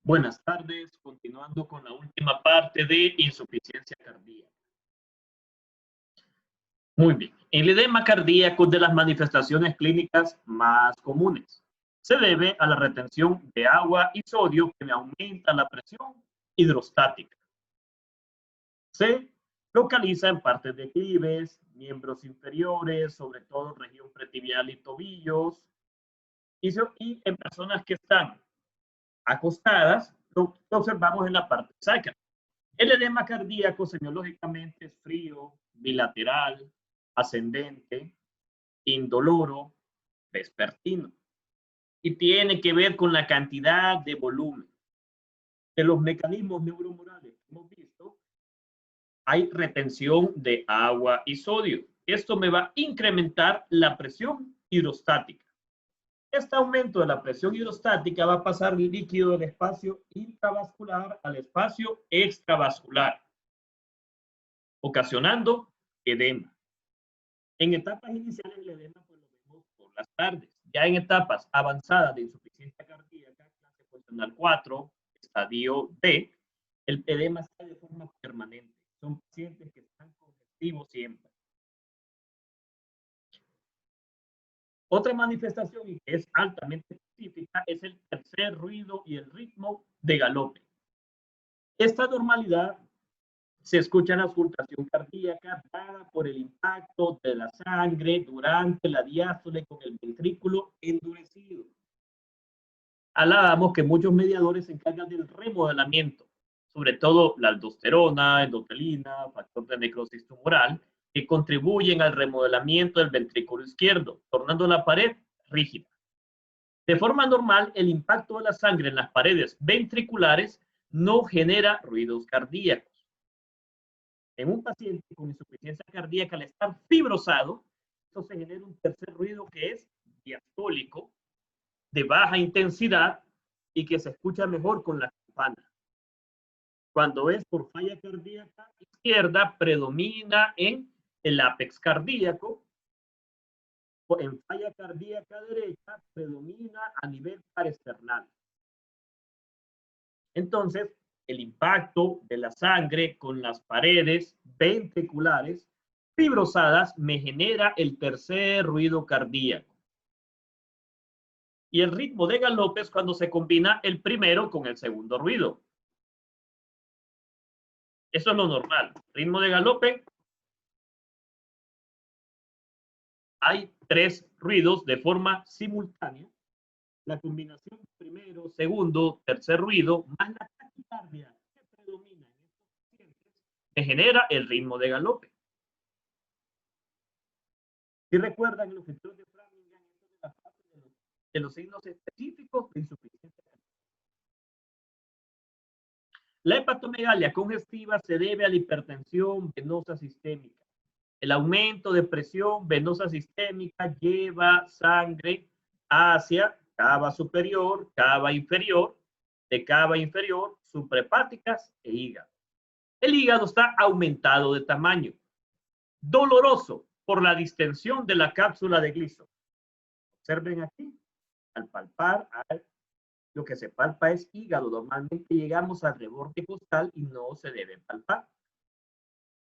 Buenas tardes, continuando con la última parte de insuficiencia cardíaca. Muy bien, el edema cardíaco es de las manifestaciones clínicas más comunes. Se debe a la retención de agua y sodio que aumenta la presión hidrostática. Se localiza en partes declives, miembros inferiores, sobre todo región pretibial y tobillos, y en personas que están acostadas, lo observamos en la parte sacra. El edema cardíaco semiológicamente es frío, bilateral, ascendente, indoloro, vespertino y tiene que ver con la cantidad de volumen. De los mecanismos neuromorales que hemos visto, hay retención de agua y sodio. Esto me va a incrementar la presión hidrostática. Este aumento de la presión hidrostática va a pasar el líquido del espacio intravascular al espacio extravascular, ocasionando edema. En etapas iniciales el edema pues lo vemos por las tardes. Ya en etapas avanzadas de insuficiencia cardíaca, clase funcional 4, estadio D, el edema está de forma permanente. Son pacientes que están congestivos siempre. Otra manifestación y que es altamente específica es el tercer ruido y el ritmo de galope. Esta normalidad se escucha en la auscultación cardíaca dada por el impacto de la sangre durante la diástole con el ventrículo endurecido. Hablábamos que muchos mediadores se encargan del remodelamiento, sobre todo la aldosterona, endotelina, factor de necrosis tumoral, que contribuyen al remodelamiento del ventrículo izquierdo, tornando la pared rígida. De forma normal, el impacto de la sangre en las paredes ventriculares no genera ruidos cardíacos. En un paciente con insuficiencia cardíaca, al estar fibrosado, eso se genera un tercer ruido que es diastólico, de baja intensidad y que se escucha mejor con la campana. Cuando es por falla cardíaca izquierda, predomina en el ápex cardíaco. En falla cardíaca derecha, predomina a nivel parasternal. Entonces, el impacto de la sangre con las paredes ventriculares fibrosadas me genera el tercer ruido cardíaco. Y el ritmo de galope es cuando se combina el primero con el segundo ruido. Eso es lo normal. Ritmo de galope. Hay tres ruidos de forma simultánea. La combinación primero, segundo, tercer ruido, más la taquicardia que predomina en estos pacientes, me genera el ritmo de galope. Si recuerdan, los estudios de Framingham, esto de la fase de los signos específicos de insuficiencia cardíaca. La hepatomegalia congestiva se debe a la hipertensión venosa sistémica. El aumento de presión venosa sistémica lleva sangre hacia cava superior, cava inferior, de cava inferior, suprahepáticas e hígado. El hígado está aumentado de tamaño, doloroso por la distensión de la cápsula de gliso. Observen aquí, al palpar, lo que se palpa es hígado. Normalmente llegamos al reborde costal y no se debe palpar.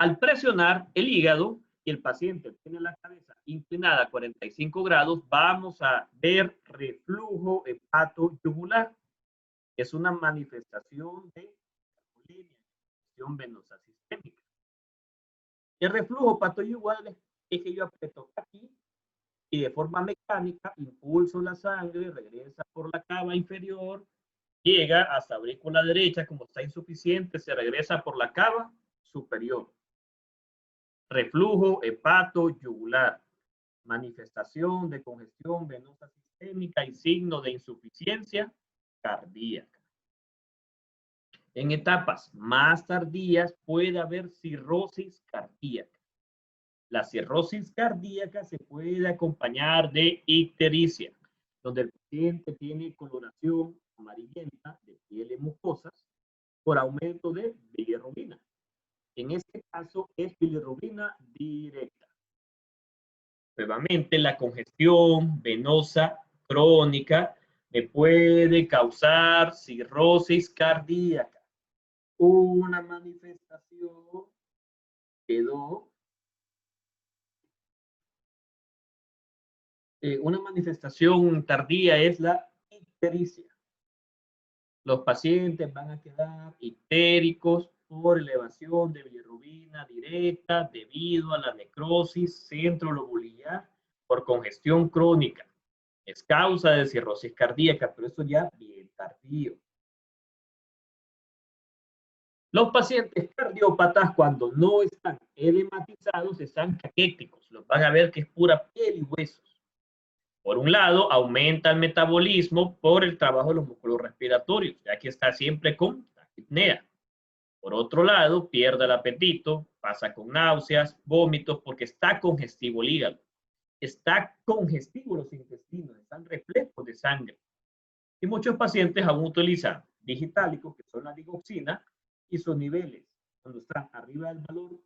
Al presionar el hígado y el paciente tiene la cabeza inclinada a 45 grados, vamos a ver reflujo hepatoyugular. Es una manifestación de infección venosa sistémica. El reflujo hepatoyugular es que yo aprieto aquí y de forma mecánica impulso la sangre, regresa por la cava inferior, llega hasta la aurícula derecha, como está insuficiente, se regresa por la cava superior. Reflujo hepatoyugular, manifestación de congestión venosa sistémica y signo de insuficiencia cardíaca. En etapas más tardías puede haber cirrosis cardíaca. La cirrosis cardíaca se puede acompañar de ictericia, donde el paciente tiene coloración amarillenta de pieles mucosas por aumento de bilirrubina. En este caso es bilirrubina directa. Nuevamente, la congestión venosa crónica me puede causar cirrosis cardíaca. Una manifestación quedó. Una manifestación tardía es la ictericia. Los pacientes van a quedar ictéricos por elevación de bilirrubina directa debido a la necrosis centrolobular por congestión crónica. Es causa de cirrosis cardíaca, pero eso ya bien tardío. Los pacientes cardiópatas, cuando no están edematizados, están caquéticos. Los van a ver que es pura piel y huesos. Por un lado, aumenta el metabolismo por el trabajo de los músculos respiratorios, ya que está siempre con taquipnea. Por otro lado, pierde el apetito, pasa con náuseas, vómitos, porque está congestivo el hígado. Está congestivo los intestinos, están replejos de sangre. Y muchos pacientes aún utilizan digitálicos, que son la digoxina, y sus niveles, cuando están arriba del valor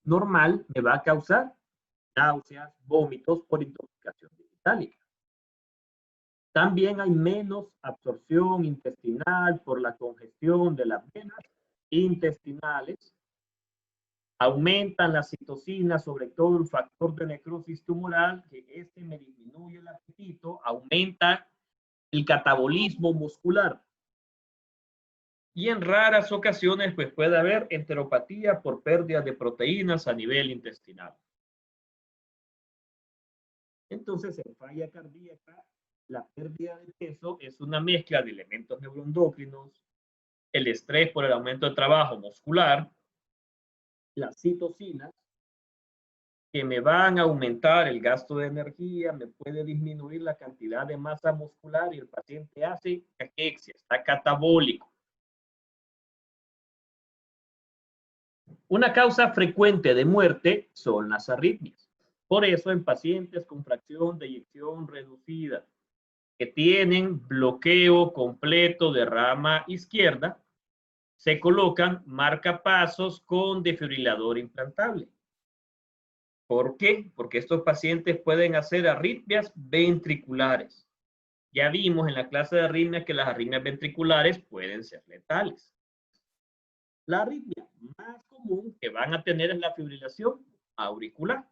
normal, me va a causar náuseas, vómitos por intoxicación digitálica. También hay menos absorción intestinal por la congestión de las venas intestinales. Aumentan las citocinas, sobre todo el factor de necrosis tumoral, que este me disminuye el apetito, aumenta el catabolismo muscular. Y en raras ocasiones, pues puede haber enteropatía por pérdida de proteínas a nivel intestinal. Entonces, en falla cardíaca, la pérdida de peso es una mezcla de elementos neuroendocrinos, el estrés por el aumento de trabajo muscular, las citocinas, que me van a aumentar el gasto de energía, me puede disminuir la cantidad de masa muscular y el paciente hace caquexia, está catabólico. Una causa frecuente de muerte son las arritmias. Por eso en pacientes con fracción de eyección reducida, que tienen bloqueo completo de rama izquierda, se colocan marcapasos con desfibrilador implantable. ¿Por qué? Porque estos pacientes pueden hacer arritmias ventriculares. Ya vimos en la clase de arritmias que las arritmias ventriculares pueden ser letales. La arritmia más común que van a tener es la fibrilación auricular.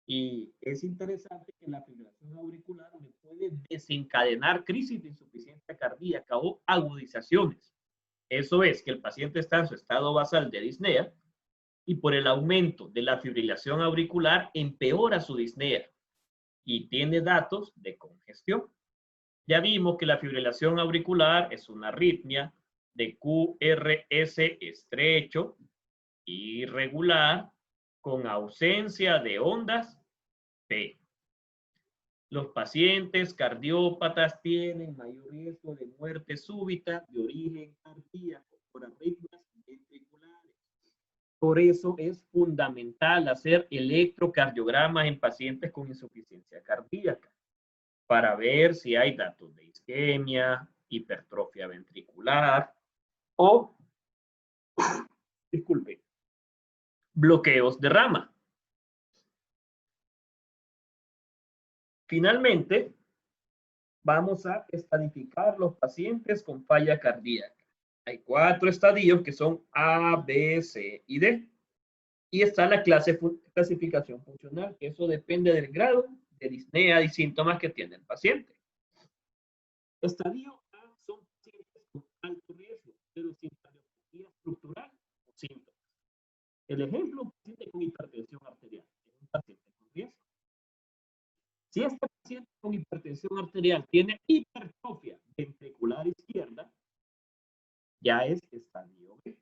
Y es interesante que la fibrilación auricular me puede desencadenar crisis de insuficiencia cardíaca o agudizaciones. Eso es que el paciente está en su estado basal de disnea y por el aumento de la fibrilación auricular empeora su disnea y tiene datos de congestión. Ya vimos que la fibrilación auricular es una arritmia de QRS estrecho, irregular, con ausencia de ondas P. Los pacientes cardiópatas tienen mayor riesgo de muerte súbita de origen cardíaco por arritmias ventriculares. Por eso es fundamental hacer electrocardiogramas en pacientes con insuficiencia cardíaca para ver si hay datos de isquemia, hipertrofia ventricular o, disculpe, bloqueos de rama. Finalmente, vamos a estadificar los pacientes con falla cardíaca. Hay 4 estadios que son A, B, C y D. Y está la clasificación funcional, que eso depende del grado de disnea y síntomas que tiene el paciente. Estadio A son pacientes con alto riesgo, pero sin cardiopatía estructural o síntomas. El ejemplo, un paciente con hipertensión arterial, es un paciente con riesgo. Si este paciente con hipertensión arterial tiene hipertrofia ventricular izquierda, ya es estadio B.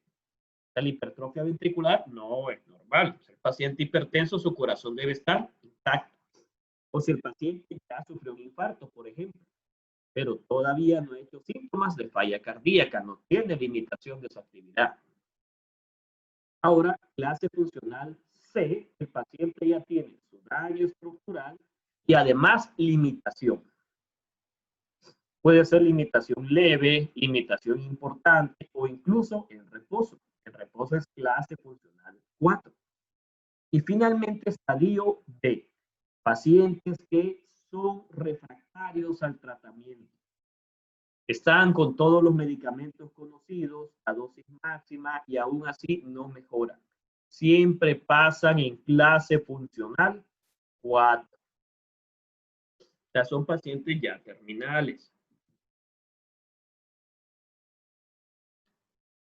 La hipertrofia ventricular no es normal. Si el paciente hipertenso, su corazón debe estar intacto. O si el paciente ya sufrió un infarto, por ejemplo, pero todavía no ha hecho síntomas de falla cardíaca, no tiene limitación de su actividad. Ahora, clase funcional C, el paciente ya tiene su daño estructural y además limitación. Puede ser limitación leve, limitación importante o incluso en reposo. En reposo es clase funcional 4. Y finalmente estadio D, pacientes que son refractarios al tratamiento. Están con todos los medicamentos conocidos, a dosis máxima, y aún así no mejoran. Siempre pasan en clase funcional 4. O sea, son pacientes ya terminales.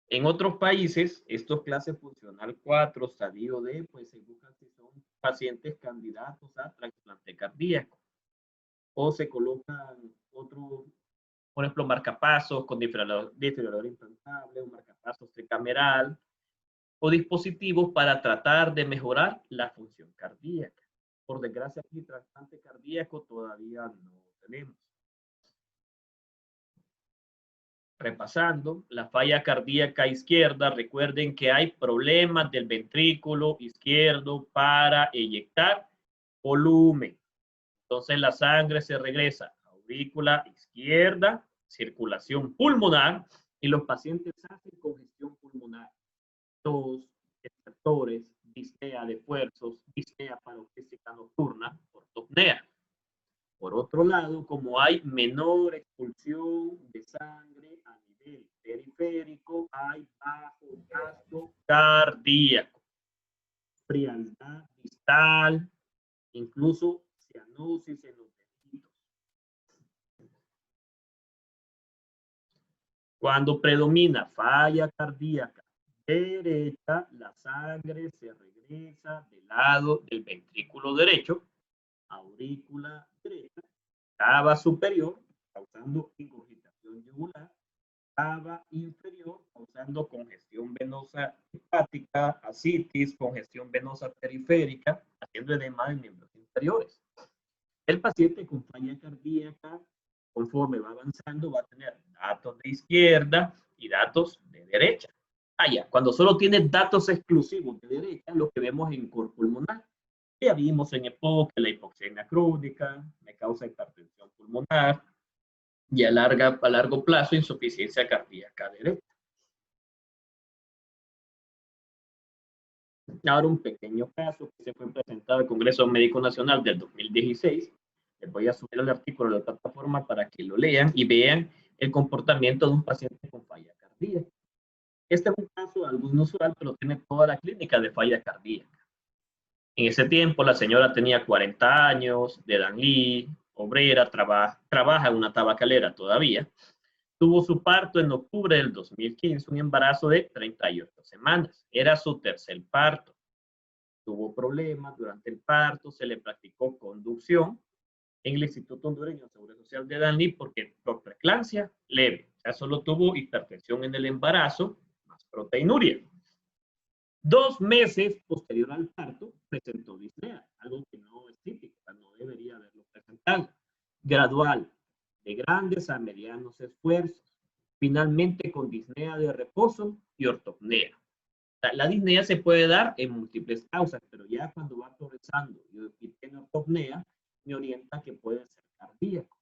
En otros países, estos clases funcional 4, estadio D, pues se buscan si son pacientes candidatos a trasplante cardíaco. O se colocan otro, por ejemplo, marcapasos con desfibrilador implantable, un marcapasos tricameral, o dispositivos para tratar de mejorar la función cardíaca. Por desgracia, aquí trasplante cardíaco todavía no tenemos. Repasando, la falla cardíaca izquierda, recuerden que hay problemas del ventrículo izquierdo para eyectar volumen. Entonces la sangre se regresa a aurícula izquierda, circulación pulmonar, y los pacientes hacen congestión pulmonar. Tos, estertores, disnea de esfuerzos, disnea paroxística nocturna, ortopnea. Por otro lado, como hay menor expulsión de sangre a nivel periférico, hay bajo gasto cardíaco, frialdad distal, incluso cianosis en los tejidos. Cuando predomina falla cardíaca derecha, la sangre se regresa del lado del ventrículo derecho, aurícula derecha, cava superior, causando ingurgitación yugular, cava inferior, causando congestión venosa hepática, ascitis, congestión venosa periférica, haciendo edema de miembros inferiores. El paciente con falla cardíaca, conforme va avanzando, va a tener datos de izquierda y datos de derecha. Cuando solo tiene datos exclusivos de derecha, lo que vemos en cor pulmonar. Ya vimos en EPOC que la hipoxemia crónica me causa hipertensión pulmonar y a largo plazo insuficiencia cardíaca derecha. Ahora un pequeño caso que se fue presentado al Congreso Médico Nacional del 2016. Les voy a subir el artículo de la plataforma para que lo lean y vean el comportamiento de un paciente con falla cardíaca. Este es un caso algo inusual, pero tiene toda la clínica de falla cardíaca. En ese tiempo la señora tenía 40 años, de Danlí, obrera, trabaja en una tabacalera todavía. Tuvo su parto en octubre del 2015, un embarazo de 38 semanas. Era su tercer parto. Tuvo problemas durante el parto, se le practicó conducción en el Instituto Hondureño de Seguridad Social de Danlí porque por preeclampsia leve. O sea, solo tuvo hipertensión en el embarazo, más proteinuria. 2 meses posterior al parto, presentó disnea, algo que no es típico, no debería haberlo presentado. Gradual, de grandes a medianos esfuerzos, finalmente con disnea de reposo y ortopnea. La disnea se puede dar en múltiples causas, pero ya cuando va progresando y tiene ortopnea, me orienta que puede ser cardíaco.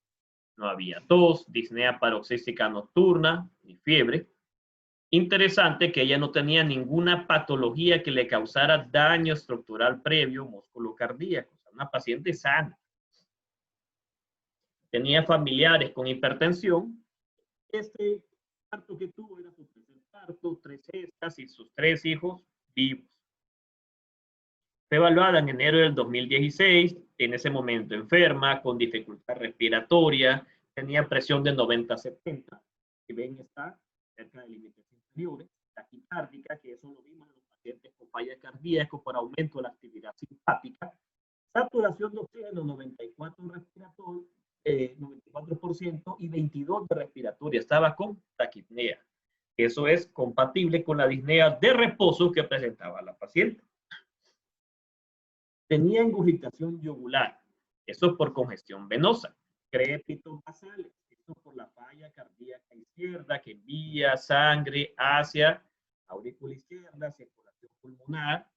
No había tos, disnea paroxística nocturna, ni fiebre. Interesante que ella no tenía ninguna patología que le causara daño estructural previo músculo cardíaco. O sea, una paciente sana. Tenía familiares con hipertensión. Este parto que tuvo era su tercer parto, 3 cestas y sus 3 hijos vivos. Fue evaluada en enero del 2016, en ese momento enferma, con dificultad respiratoria, tenía presión de 90-70. Si ven, está cerca de límites inferiores. Taquicárdica, que eso lo vimos en los pacientes con falla cardíaca por aumento de la actividad simpática. Saturación de oxígeno 94% y 22 de respiratoria. Estaba con taquipnea. Eso es compatible con la disnea de reposo que presentaba la paciente. Tenía ingurgitación yugular. Eso por congestión venosa. Crépitos basales. Esto por la falla cardíaca izquierda que envía sangre hacia aurícula izquierda, circulación pulmonar.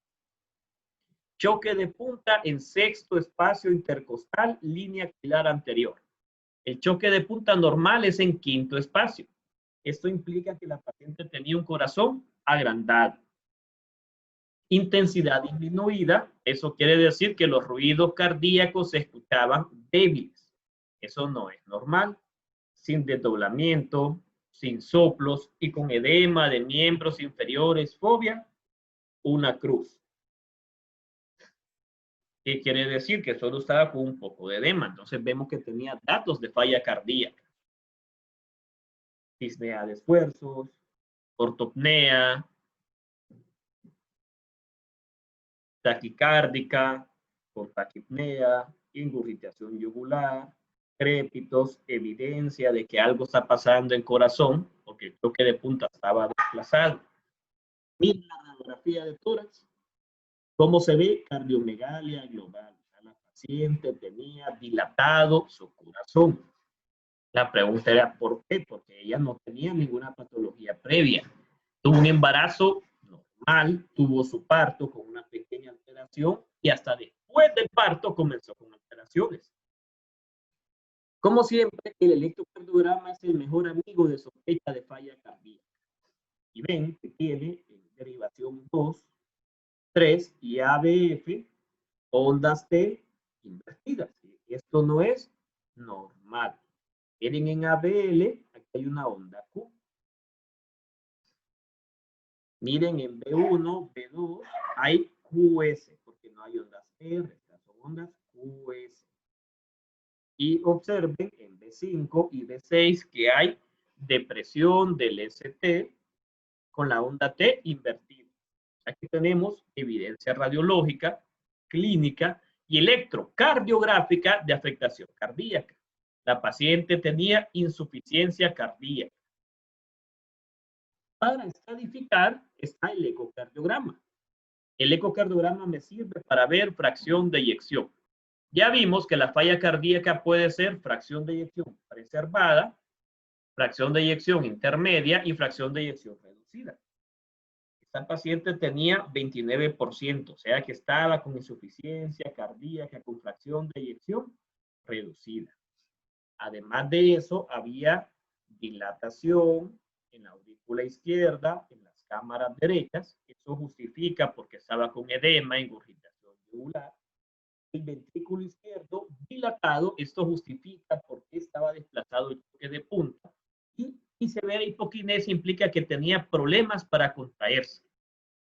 Choque de punta en sexto espacio intercostal, línea axilar anterior. El choque de punta normal es en quinto espacio. Esto implica que la paciente tenía un corazón agrandado. Intensidad disminuida, eso quiere decir que los ruidos cardíacos se escuchaban débiles. Eso no es normal. sin desdoblamiento, sin soplos y con edema de miembros inferiores, fobia, una cruz. ¿Qué quiere decir? Que solo estaba con un poco de edema. Entonces vemos que tenía datos de falla cardíaca. Disnea de esfuerzos, ortopnea, taquicárdica, con taquipnea, ingurgitación yugular, crépitos, evidencia de que algo está pasando en corazón, porque el toque de punta estaba desplazado. Miren la radiografía de tórax. ¿Cómo se ve? Cardiomegalia global. La paciente tenía dilatado su corazón. La pregunta era ¿por qué? Porque ella no tenía ninguna patología previa. Tuvo un embarazo normal, tuvo su parto con una pequeña alteración y hasta después del parto comenzó con alteraciones. Como siempre, el electrocardiograma es el mejor amigo de sospecha de falla cardíaca. Y ven que tiene en derivación 2, 3 y ABF, ondas T invertidas. Esto no es normal. Miren en ABL, aquí hay una onda Q. Miren en B1, B2, hay QS, porque no hay ondas R, estas son ondas QS. Y observen en B5 y B6 que hay depresión del ST con la onda T invertida. Aquí tenemos evidencia radiológica, clínica y electrocardiográfica de afectación cardíaca. La paciente tenía insuficiencia cardíaca. Para estadificar está el ecocardiograma. El ecocardiograma me sirve para ver fracción de eyección. Ya vimos que la falla cardíaca puede ser fracción de eyección preservada, fracción de eyección intermedia y fracción de eyección reducida. Esta paciente tenía 29%, o sea que estaba con insuficiencia cardíaca con fracción de eyección reducida. Además de eso, había dilatación en la aurícula izquierda, en las cámaras derechas. Eso justifica porque estaba con edema, ingurgitación yugular. El ventrículo izquierdo dilatado, esto justifica por qué estaba desplazado el toque de punta. Y severa hipoquinesia implica que tenía problemas para contraerse.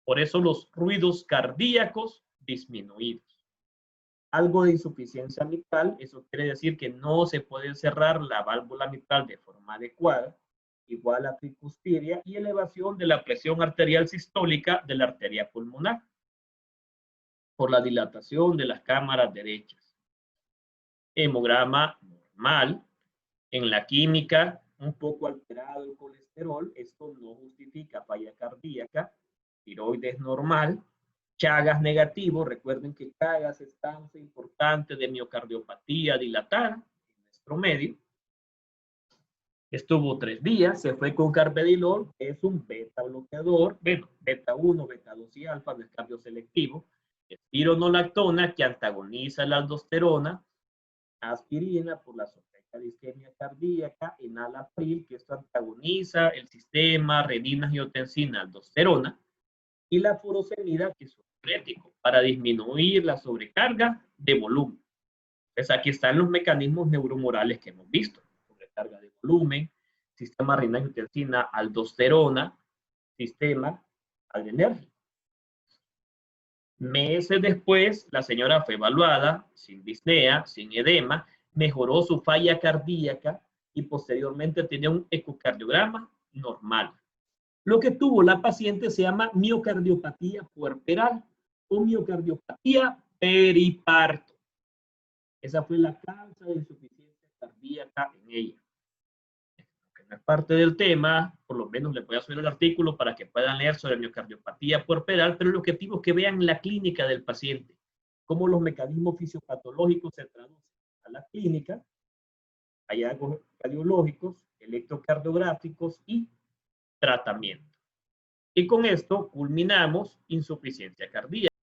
Por eso los ruidos cardíacos disminuidos. Algo de insuficiencia mitral, eso quiere decir que no se puede cerrar la válvula mitral de forma adecuada, igual a tricuspidia y elevación de la presión arterial sistólica de la arteria pulmonar por la dilatación de las cámaras derechas. Hemograma normal. En la química, un poco alterado el colesterol, esto no justifica falla cardíaca. Tiroides normal. Chagas negativo, recuerden que Chagas es causa importante de miocardiopatía dilatada en nuestro medio. Estuvo 3 días, se fue con carvedilol, que es un beta bloqueador, bueno, beta 1, beta 2 y alfa, no es cambio selectivo. Espironolactona, que antagoniza la aldosterona. Aspirina por la sospecha de isquemia cardíaca. Enalapril, que esto antagoniza el sistema renina-angiotensina aldosterona. Y la furosemida, que es un diurético para disminuir la sobrecarga de volumen. Entonces aquí están los mecanismos neuromorales que hemos visto. Sobrecarga de volumen, sistema renina-angiotensina, aldosterona, sistema adrenérgico. Meses después, la señora fue evaluada sin disnea, sin edema, mejoró su falla cardíaca y posteriormente tenía un ecocardiograma normal. Lo que tuvo la paciente se llama miocardiopatía puerperal o miocardiopatía periparto. Esa fue la causa de insuficiencia cardíaca en ella. Que no es parte del tema, por lo menos les voy a subir el artículo para que puedan leer sobre miocardiopatía puerperal, pero el objetivo es que vean la clínica del paciente, cómo los mecanismos fisiopatológicos se traducen a la clínica, hallazgos cardiológicos, electrocardiográficos y tratamiento. Y con esto culminamos insuficiencia cardíaca.